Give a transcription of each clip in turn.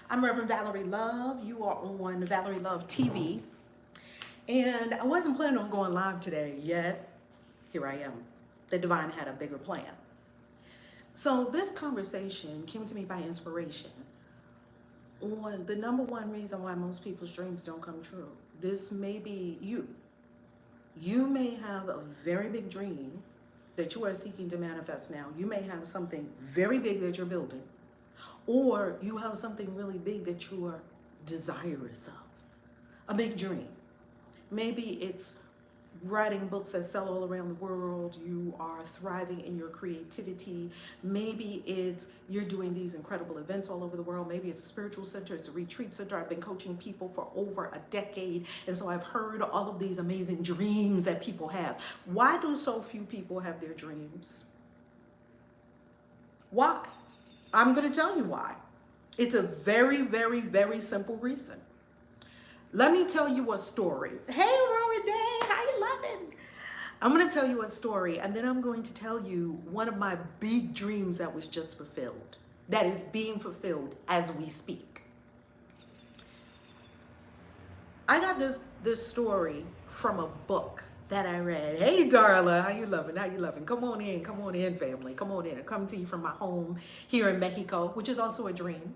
I'm Reverend Valerie Love. You are on Valerie Love TV. And I wasn't planning on going live today, yet here I am. The divine had a bigger plan. So this conversation came to me by inspiration on the number one reason why most people's dreams don't come true. This may be you. You may have a very big dream that you are seeking to manifest now. You may have something very big that you're building, or you have something really big that you are desirous of, a big dream. Maybe it's writing books that sell all around the world. You are thriving in your creativity. Maybe it's you're doing these incredible events all over the world. Maybe it's a spiritual center, it's a retreat center. I've been coaching people for over a decade, and so I've heard all of these amazing dreams that people have. Why do so few people have their dreams? Why? I'm going to tell you why. It's a very, very, very simple reason. Let me tell you a story. Hey, Rory Day, how you loving? I'm going to tell you a story, and then I'm going to tell you one of my big dreams that was just fulfilled, that is being fulfilled as we speak. I got this story from a book that I read. Hey, Darla, how you loving? How you loving? Come on in, family. Come on in. I come to you from my home here in Mexico, which is also a dream.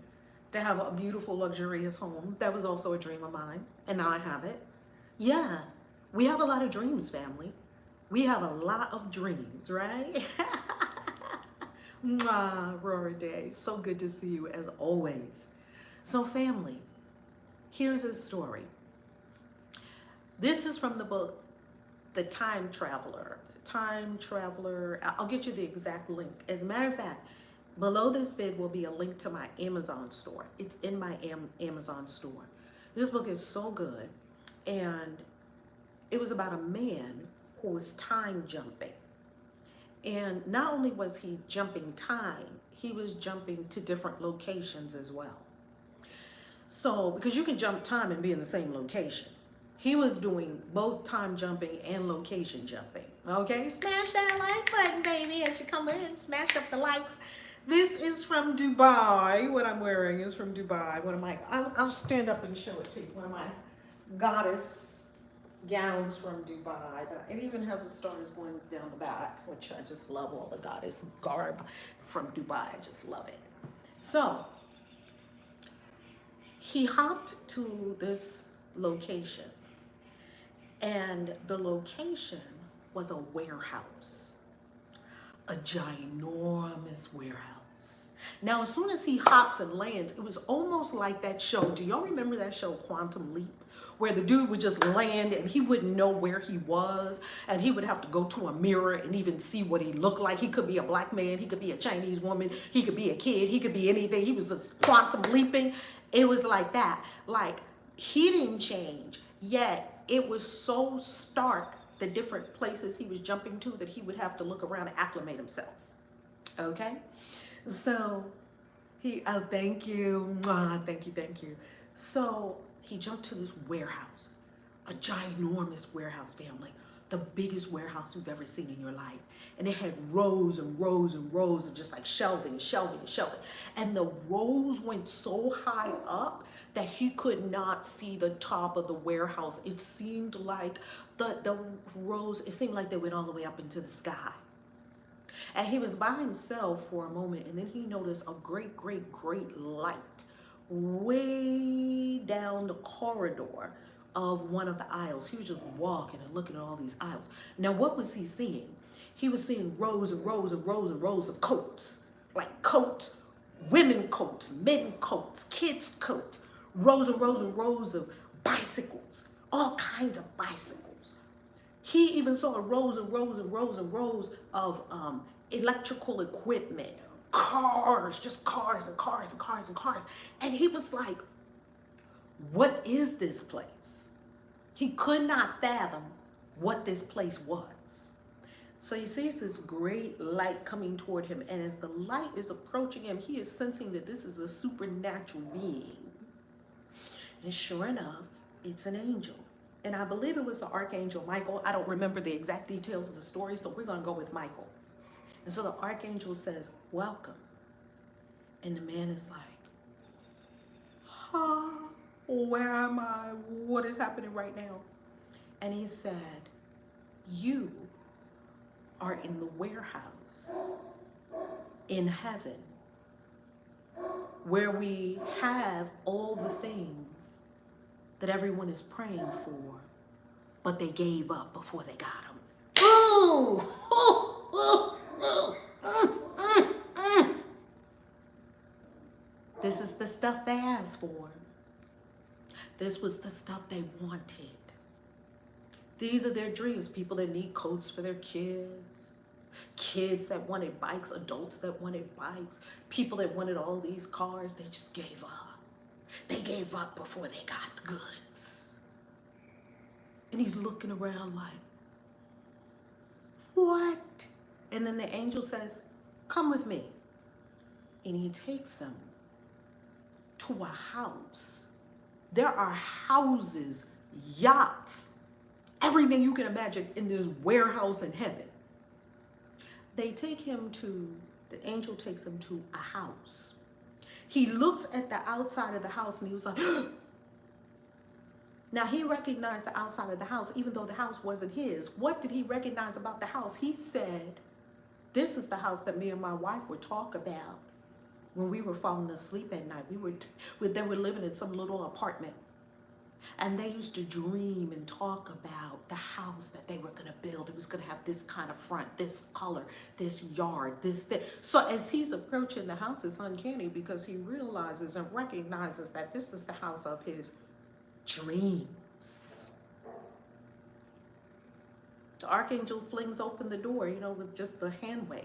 To have a beautiful, luxurious home. That was also a dream of mine, and now I have it. Yeah, we have a lot of dreams, family. We have a lot of dreams, right? Mwah, Rory Day. So good to see you as always. So, family, here's a story. This is from the book, The Time Traveler. Time Traveler. I'll get you the exact link. As a matter of fact, below this vid will be a link to my Amazon store. It's in my Amazon store. This book is so good. And it was about a man who was time jumping. And not only was he jumping time, he was jumping to different locations as well. So, because you can jump time and be in the same location. He was doing both time jumping and location jumping. Okay, smash that like button, baby, as you come in. Smash up the likes. This is from Dubai. What I'm wearing is from Dubai. One of my, I'll stand up and show it to you. One of my goddess gowns from Dubai. It even has the stars going down the back, which I just love all the goddess garb from Dubai. I just love it. So he hopped to this location, and the location was a warehouse. A ginormous warehouse. Now, as soon as he hops and lands, it was almost like that show. Do y'all remember that show, Quantum Leap? Where the dude would just land and he wouldn't know where he was, and he would have to go to a mirror and even see what he looked like. He could be a black man, he could be a Chinese woman, he could be a kid, he could be anything. He was just quantum leaping. It was like that. Like, he didn't change, yet it was so stark, the different places he was jumping to, that he would have to look around and acclimate himself. Okay? So oh, thank you. Thank you. So he jumped to this warehouse, a ginormous warehouse, family, the biggest warehouse you've ever seen in your life. And it had rows and rows and rows of just like shelving. And the rows went so high up that he could not see the top of the warehouse. It seemed like the rows, it seemed like they went all the way up into the sky. And he was by himself for a moment, and then he noticed a great, great, great light way down the corridor of one of the aisles. He was just walking and looking at all these aisles. Now, what was he seeing? He was seeing rows and rows and rows and rows of coats, like coats, women coats, men coats, kids coats, rows and rows and rows of bicycles, all kinds of bicycles. He even saw rows and rows and rows and rows of electrical equipment, cars, just cars and cars and cars and cars. And he was like, what is this place? He could not fathom what this place was. So he sees this great light coming toward him, and as the light is approaching him, he is sensing that this is a supernatural being. And sure enough, it's an angel. And I believe it was the Archangel Michael. I don't remember the exact details of the story, so we're going to go with Michael. And so the Archangel says, welcome. And the man is like, where am I? What is happening right now? And he said, you are in the warehouse in heaven where we have all the things that everyone is praying for, but they gave up before they got them. Ooh! Ooh! Ooh! Ooh! This is the stuff they asked for. This was the stuff they wanted. These are their dreams. People that need coats for their kids. Kids that wanted bikes. Adults that wanted bikes. People that wanted all these cars. They just gave up. They gave up before they got the goods. And he's looking around like, what? And then the angel says, come with me. And he takes him to a house. There are houses, yachts, everything you can imagine in this warehouse in heaven. The angel takes him to a house. He looks at the outside of the house and he was like, now he recognized the outside of the house, even though the house wasn't his. What did he recognize about the house? He said, this is the house that me and my wife would talk about when we were falling asleep at night. They were living in some little apartment. And they used to dream and talk about the house that they were going to build. It was going to have this kind of front, this color, this yard, this. So as he's approaching the house, it's uncanny because he realizes and recognizes that this is the house of his dreams. The archangel flings open the door, with just the hand wave.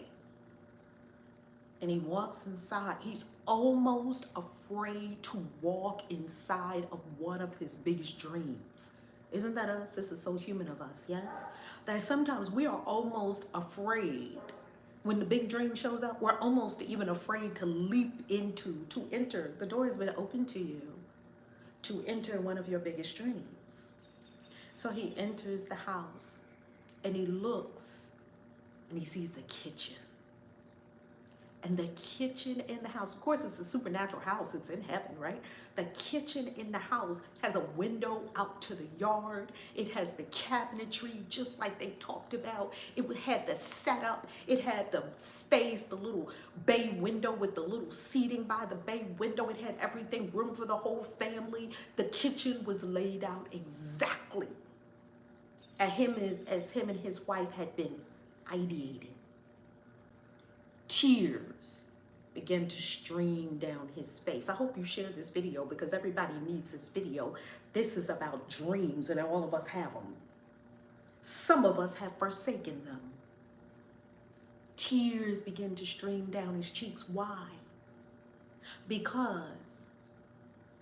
And he walks inside. He's almost afraid to walk inside of one of his biggest dreams. Isn't that us? This is so human of us, yes? That sometimes we are almost afraid. When the big dream shows up, we're almost even afraid to to enter. The door has been open to you to enter one of your biggest dreams. So he enters the house and he looks and he sees the kitchen. And the kitchen in the house, of course, it's a supernatural house. It's in heaven, right? The kitchen in the house has a window out to the yard. It has the cabinetry, just like they talked about. It had the setup. It had the space, the little bay window with the little seating by the bay window. It had everything, room for the whole family. The kitchen was laid out exactly as him and his wife had been ideating. Tears began to stream down his face. I hope you share this video because everybody needs this video. This is about dreams and all of us have them. Some of us have forsaken them. Tears began to stream down his cheeks. Why? Because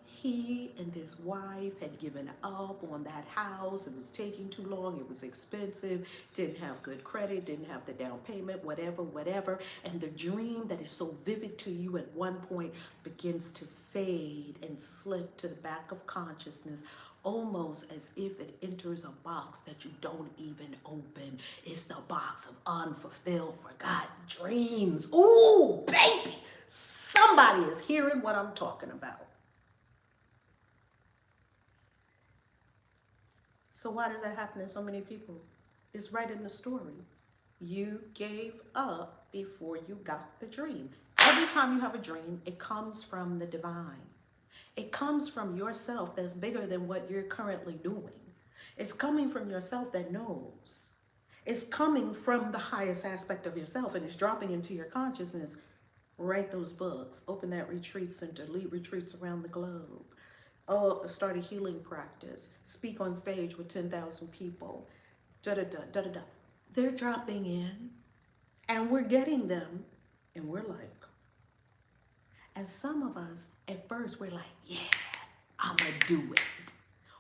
he and his wife had given up on that house. It was taking too long. It was expensive. Didn't have good credit. Didn't have the down payment, whatever. And the dream that is so vivid to you at one point begins to fade and slip to the back of consciousness, almost as if it enters a box that you don't even open. It's the box of unfulfilled, forgotten dreams. Ooh, baby, somebody is hearing what I'm talking about. So why does that happen to so many people? It's right in the story. You gave up before you got the dream. Every time you have a dream, it comes from the divine. It comes from yourself that's bigger than what you're currently doing. It's coming from yourself that knows. It's coming from the highest aspect of yourself and it's dropping into your consciousness. Write those books. Open that retreat center. Lead retreats around the globe. Start a healing practice. Speak on stage with 10,000 people. Da-da-da. They're dropping in and we're getting them and we're like, and some of us at first we're like, yeah, I'm gonna do it.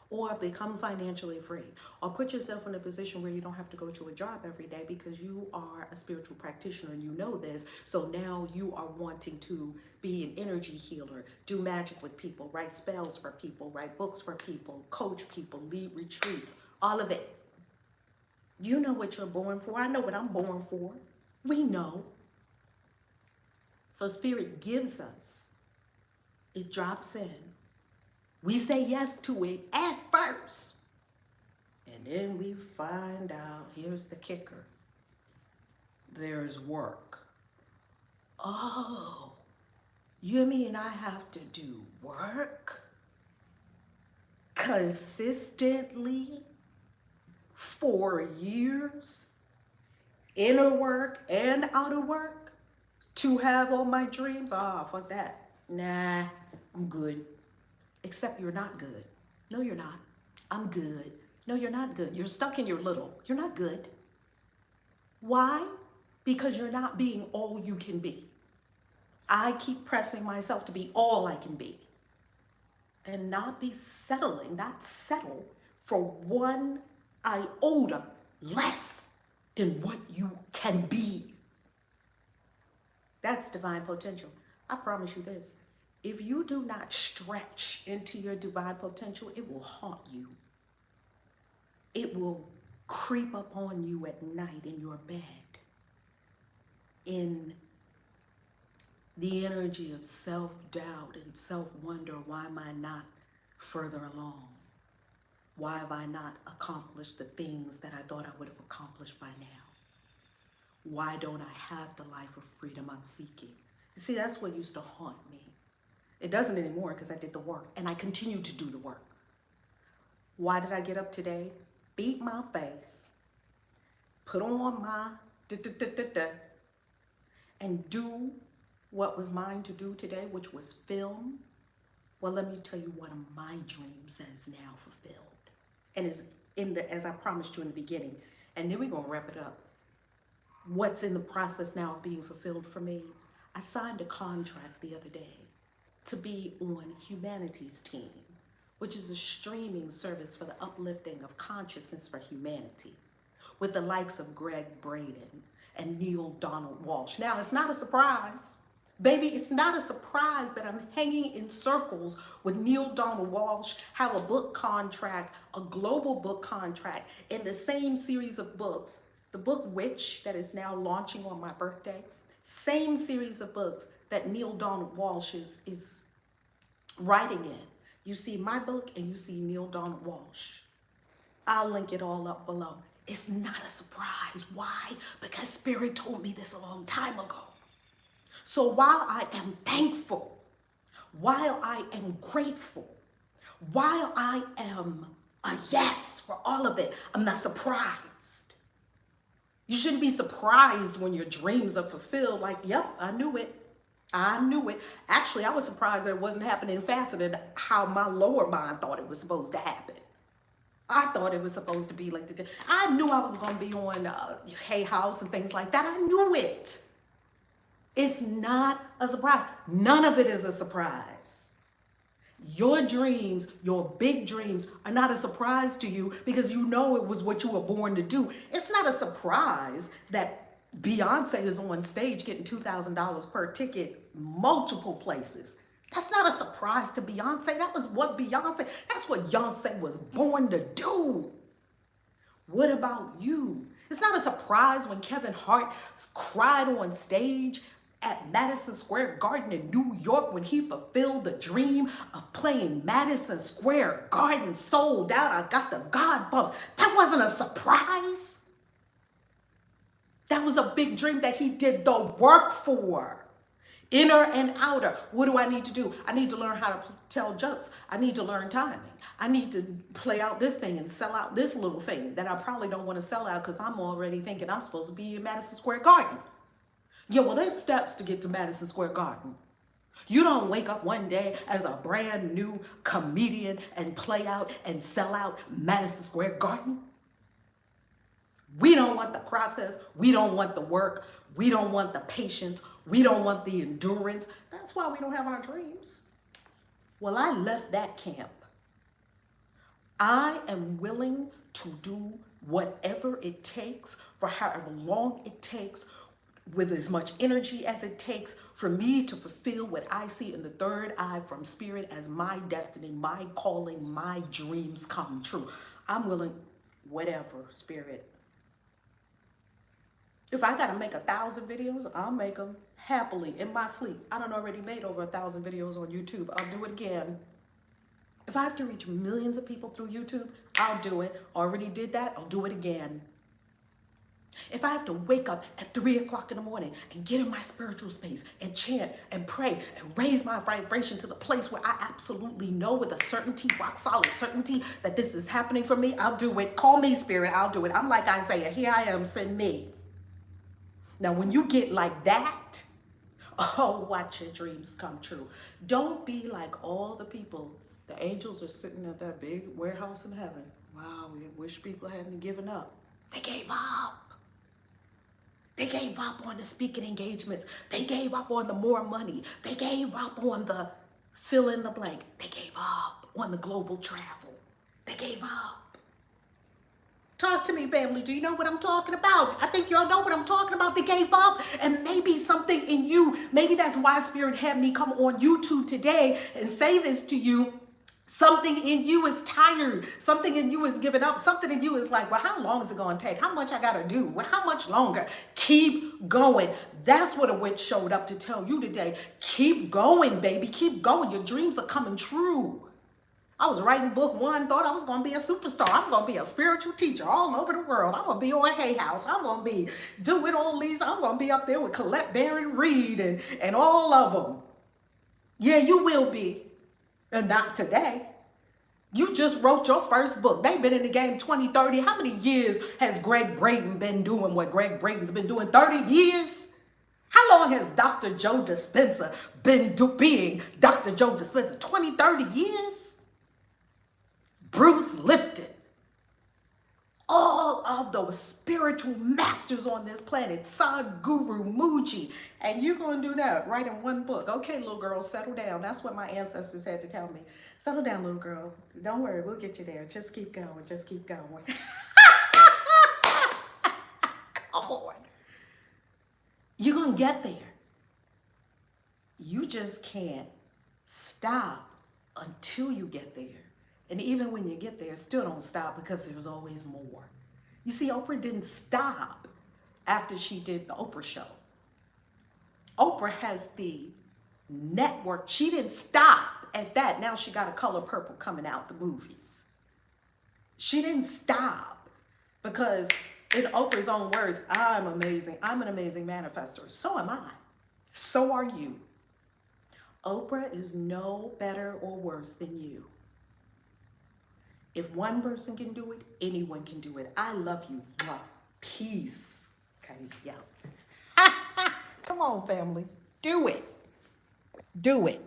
Or become financially free. Or put yourself in a position where you don't have to go to a job every day because you are a spiritual practitioner and you know this. So now you are wanting to be an energy healer, do magic with people, write spells for people, write books for people, coach people, lead retreats, all of it. You know what you're born for. I know what I'm born for. We know. So Spirit gives us. It drops in. We say yes to it at first. And then we find out, here's the kicker, there's work. Oh, you mean I have to do work consistently for years, inner work and outer work, to have all my dreams? Ah, fuck that. Nah, I'm good. Except you're not good. No, you're not. I'm good. No, you're not good. You're stuck in your little. You're not good. Why? Because you're not being all you can be. I keep pressing myself to be all I can be and not be settling, not settle for one iota less than what you can be. That's divine potential. I promise you this. If you do not stretch into your divine potential, it will haunt you. It will creep up on you at night in your bed, in the energy of self-doubt and self-wonder. Why am I not further along? Why have I not accomplished the things that I thought I would have accomplished by now? Why don't I have the life of freedom I'm seeking? You see, that's what used to haunt me. It doesn't anymore because I did the work and I continue to do the work. Why did I get up today? Beat my face, put on my and do what was mine to do today, which was film. Well, let me tell you one of my dreams that is now fulfilled and is in the, as I promised you in the beginning, and then we're gonna wrap it up. What's in the process now of being fulfilled for me? I signed a contract the other day to be on Humanity's Team, which is a streaming service for the uplifting of consciousness for humanity, with the likes of Greg Braden and Neil Donald Walsh. Now, it's not a surprise. Baby, it's not a surprise that I'm hanging in circles with Neil Donald Walsh, have a book contract, a global book contract, in the same series of books, the book Witch that is now launching on my birthday, same series of books that Neil Donald Walsh is writing in. You see my book and you see Neil Donald Walsh. I'll link it all up below. It's not a surprise. Why? Because Spirit told me this a long time ago. So while I am thankful, while I am grateful, while I am a yes for all of it, I'm not surprised. You shouldn't be surprised when your dreams are fulfilled. Like, yep, I knew it. I knew it. Actually, I was surprised that it wasn't happening faster than how my lower mind thought it was supposed to happen. I thought it was supposed to be like the, I knew I was going to be on Hay House and things like that. I knew it. It's not a surprise. None of it is a surprise. Your dreams, your big dreams, are not a surprise to you because you know it was what you were born to do. It's not a surprise that Beyonce is on stage getting $2,000 per ticket multiple places. That's not a surprise to Beyonce. That was what Beyonce, that's what Beyonce was born to do. What about you? It's not a surprise when Kevin Hart cried on stage at Madison Square Garden in New York when he fulfilled the dream of playing Madison Square Garden sold out. I got the God bumps. That wasn't a surprise. That was a big dream that he did the work for. Inner and outer. What do I need to do? I need to learn how to tell jokes. I need to learn timing. I need to play out this thing and sell out this little thing that I probably don't want to sell out because I'm already thinking I'm supposed to be in Madison Square Garden. Yeah, well, there's steps to get to Madison Square Garden. You don't wake up one day as a brand new comedian and play out and sell out Madison Square Garden. We don't want the process. We don't want the work. We don't want the patience. We don't want the endurance. That's why we don't have our dreams. Well, I left that camp. I am willing to do whatever it takes for however long it takes, with as much energy as it takes for me to fulfill what I see in the third eye from Spirit as my destiny, my calling, my dreams come true. I'm willing, whatever, Spirit. If I gotta make 1,000 videos, I'll make them happily in my sleep. I done already made over 1,000 videos on YouTube. I'll do it again. If I have to reach millions of people through YouTube, I'll do it. Already did that, I'll do it again. If I have to wake up at 3 o'clock in the morning and get in my spiritual space and chant and pray and raise my vibration to the place where I absolutely know with a certainty, rock solid certainty, that this is happening for me, I'll do it. Call me spirit, I'll do it. I'm like Isaiah, here I am, send me. Now, when you get like that, oh, watch your dreams come true. Don't be like all the people. The angels are sitting at that big warehouse in heaven. Wow, we wish people hadn't given up. They gave up. They gave up on the speaking engagements. They gave up on the more money. They gave up on the fill in the blank. They gave up on the global travel. They gave up. Talk to me, family. Do you know what I'm talking about? I think y'all know what I'm talking about. They gave up, and maybe something in you, maybe that's why Spirit had me come on YouTube today and say this to you. Something in you is tired. Something in you is giving up. Something in you is like, well, how long is it going to take? How much I got to do? Well, how much longer? Keep going. That's what a witch showed up to tell you today. Keep going, baby. Keep going. Your dreams are coming true. I was writing book one, thought I was going to be a superstar. I'm going to be a spiritual teacher all over the world. I'm going to be on Hay House. I'm going to be doing all these. I'm going to be up there with Colette Baron Reed and all of them. Yeah, you will be. And not today. You just wrote your first book. They've been in the game 20, 30. How many years has Greg Braden been doing what Greg Braden's been doing? 30 years? How long has Dr. Joe Dispenza been being Dr. Joe Dispenza? 20, 30 years? Bruce Lipton. All of those spiritual masters on this planet, Sadhguru, Mooji, and you're going to do that right in one book. Okay, little girl, settle down. That's what my ancestors had to tell me. Settle down, little girl. Don't worry, we'll get you there. Just keep going. Just keep going. Come on. You're going to get there. You just can't stop until you get there. And even when you get there, still don't stop because there's always more. You see, Oprah didn't stop after she did the Oprah show. Oprah has the network. She didn't stop at that. Now she got A Color Purple coming out, the movies. She didn't stop because in Oprah's own words, I'm amazing. I'm an amazing manifester. So am I. So are you. Oprah is no better or worse than you. If one person can do it, anyone can do it. I love you. Peace. Guys, yeah. Come on, family. Do it. Do it.